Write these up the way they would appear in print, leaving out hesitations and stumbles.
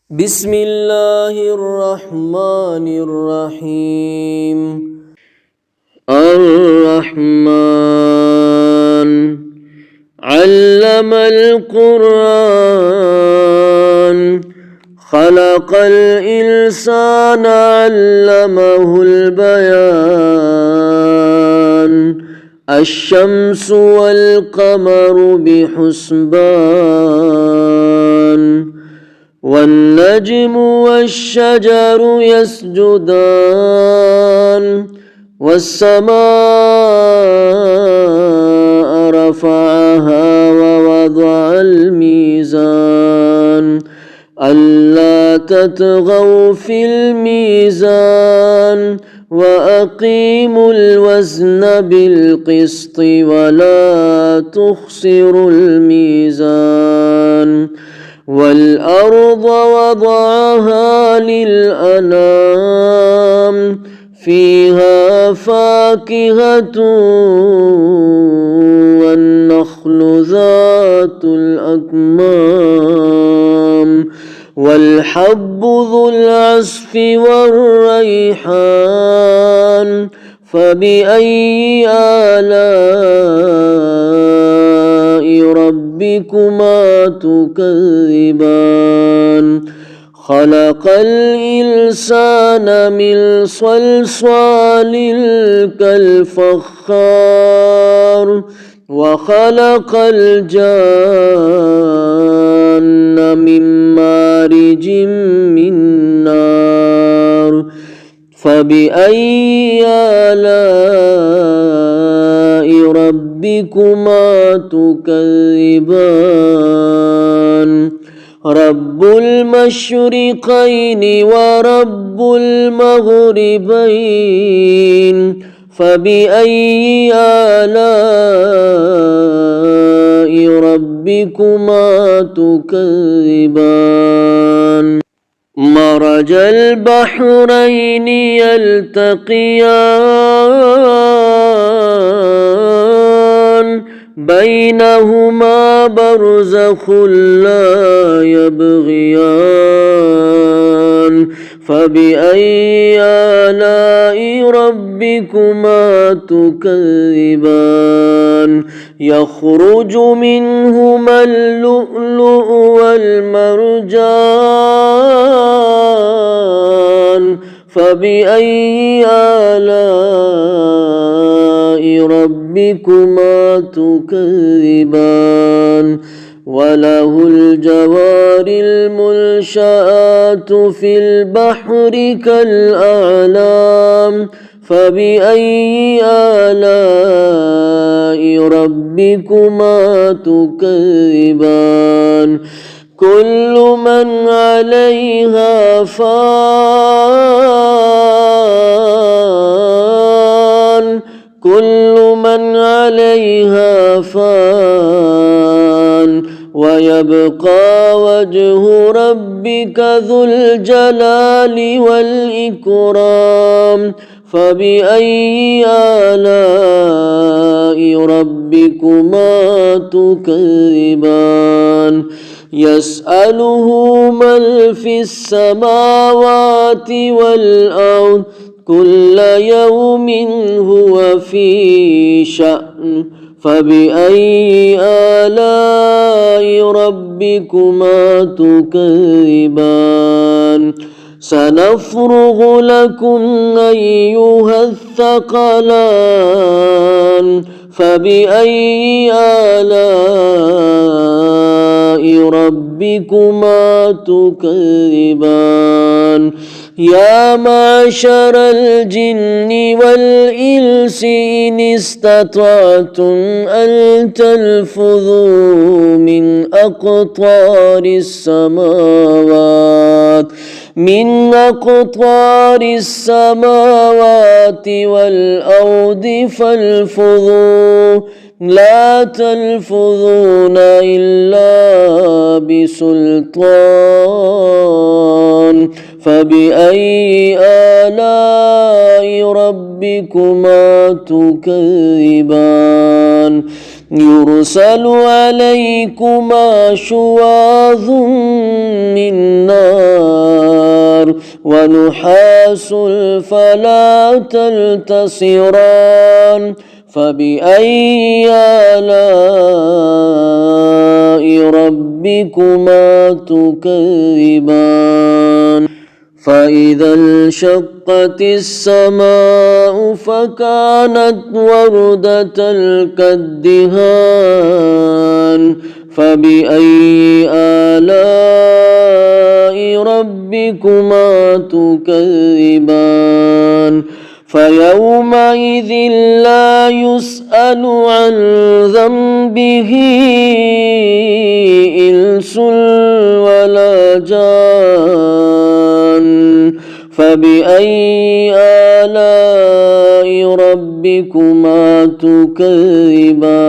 بسم الله الرحمن الرحيم. الرحمن علم القرآن خلق الإنسان علمه البيان الشمس والقمر بحسبان والنجم والشجر يسجدان والسماء رفعها ووضع الميزان ألا تطغوا في الميزان وأقيموا الوزن بالقسط ولا تخسروا الميزان والأرض وضعها للأنام فيها فاكهة والنخل ذات الأكمام والحب ذو العصف والريحان فبأي آلاء ربكما تكذبان خلق الإنسان من صلصال كالفخار وخلق الجان من مارج من نار فبأي آلاء ربكما تكذبان رب المشرقين ورب المغربين فبأي آلاء ربكما تكذبان مرج البحرين يلتقيان بينهما برزخ لا يبغيان فبأي آلاء ربكما تكذبان يخرج منهما اللؤلؤ والمرجان فبأي آلاء ربكما تكذبان وله الجوار المنشآت في البحر كالأعلام فبأي آلاء ربكما تكذبان كل من عليها فان كل من عليها فان ويبقى وجه ربك ذو الجلال والإكرام فبأي آلاء ربكما تكذبان يسأله من في السماوات والأرض كل يوم هو في شأن فبأي آلاء ربكما تكذبان سنفرغ لكم أيها الثقلان فبأي آلاء ربكما تكذبان يا معشر الجن والإنس إن استطعتم أن تنفذوا من أقطار السماوات والأرض فانفذوا لا تنفذون إلا بسلطان فبأي آلاء ربكما تكذبان يرسل عليكما شواظ من نار النار ونحاس فلا تنتصران فبأي آلاء ربكما تكذبان فإذا انشقت السماء فكانت وردة كالدهان فبأي آلاء ربكما تكذبان فيومئذ لا يسأل عن ذنبه إنس ولا جان فبأي آلاء ربكما تكذبان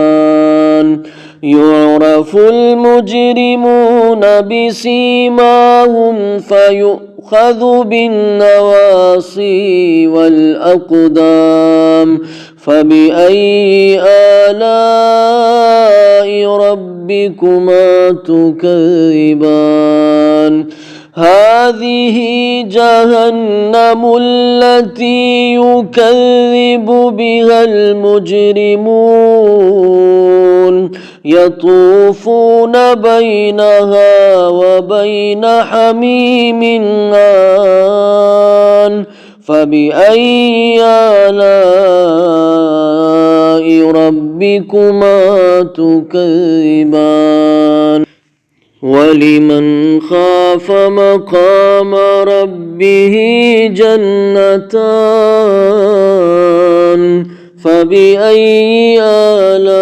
يعرف المجرمون بسيماهم فيؤخذ بالنواصي والأقدام فبأي آلاء ربكما تكذبان هذه جهنم التي يكذب بها المجرمون يطوفون بينها وبين حميم آن فبأي آلاء ربكما تكذبان ولمن خاف مقام ربه جنتان فبأي آلاء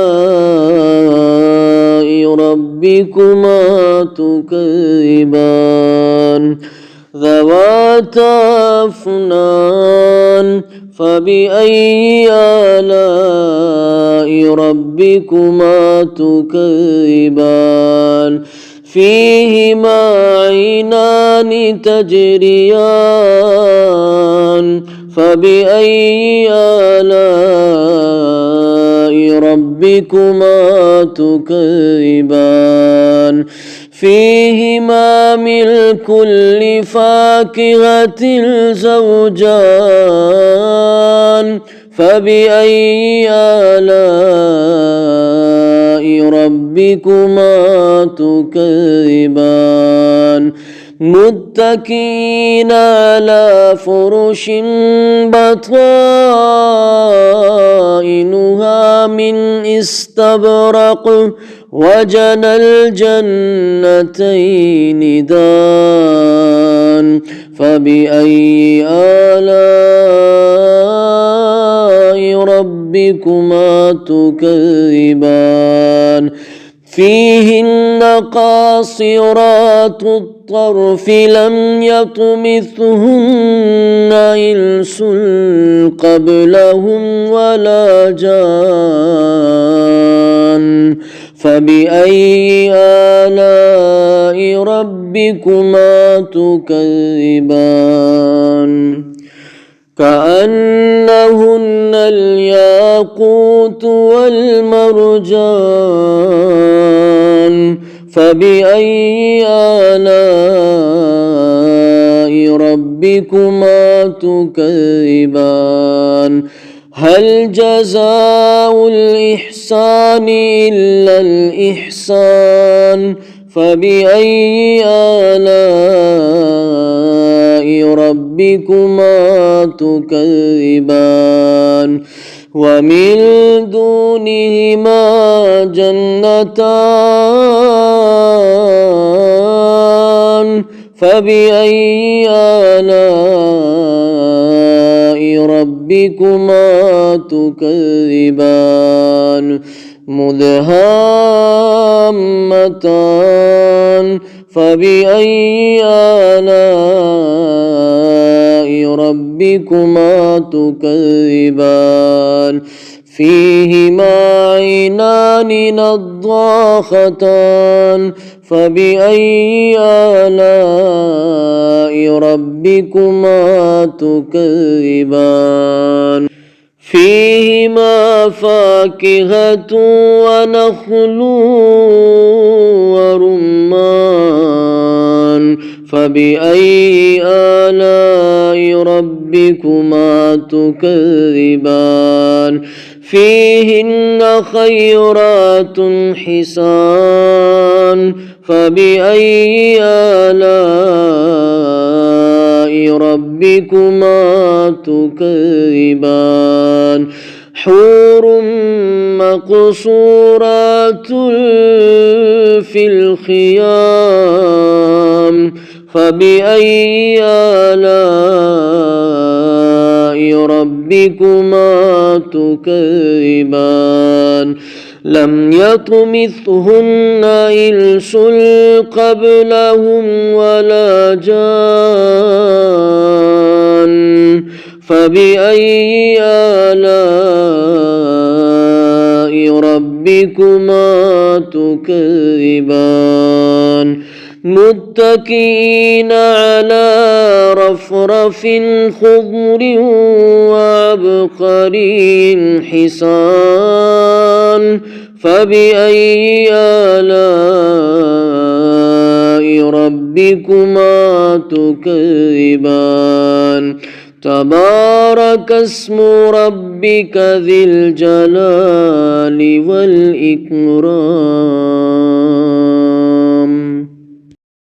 ربكما تكذبان ذواتا أفنان فبأي آلاء ربكما تكذبان فيهما عينان تجريان فبأي آلاء ربكما تكذبان فيهما من كل فاكهة زوجان فبأي آلاء ربكما تكذبان متكئين على فرش بطائنها من استبرق وجنى الجنتين دان فبأي آلاء ربكما تكذبان فيهن قاصرات الطرف لم يطمثهن إنس قبلهم ولا جان فبأي آلاء ربكما تكذبان كأنهن الياقوت والمرجان فبأي آلاء ربكما تكذبان هل جزاء الإحسان إلا الإحسان فبأي آلاء ربكما تكذبان ومن دونهما جنتان فبأي آلاء ربكما تكذبان مدهامتان فبأي آلاء ربكما تكذبان فيهما عينان نضاختان فبأي آلاء ربكما تكذبان فيهما فاكهة ونخل ورمان فبأي آلاء ربكما تكذبان فيهن خيرات حسان فبأي آلاء ربكما تكذبان حور مقصورات في الخيام فبأي آلاء ربكما تكذبان لم يطمثهن إنس قبلهم ولا جان فبأي آلاء ربكما تكذبان متكئين على رفرف خضر وعبقري حسان فبأي آلاء ربكما تكذبان تبارك اسم ربك ذي الجلال والإكرام.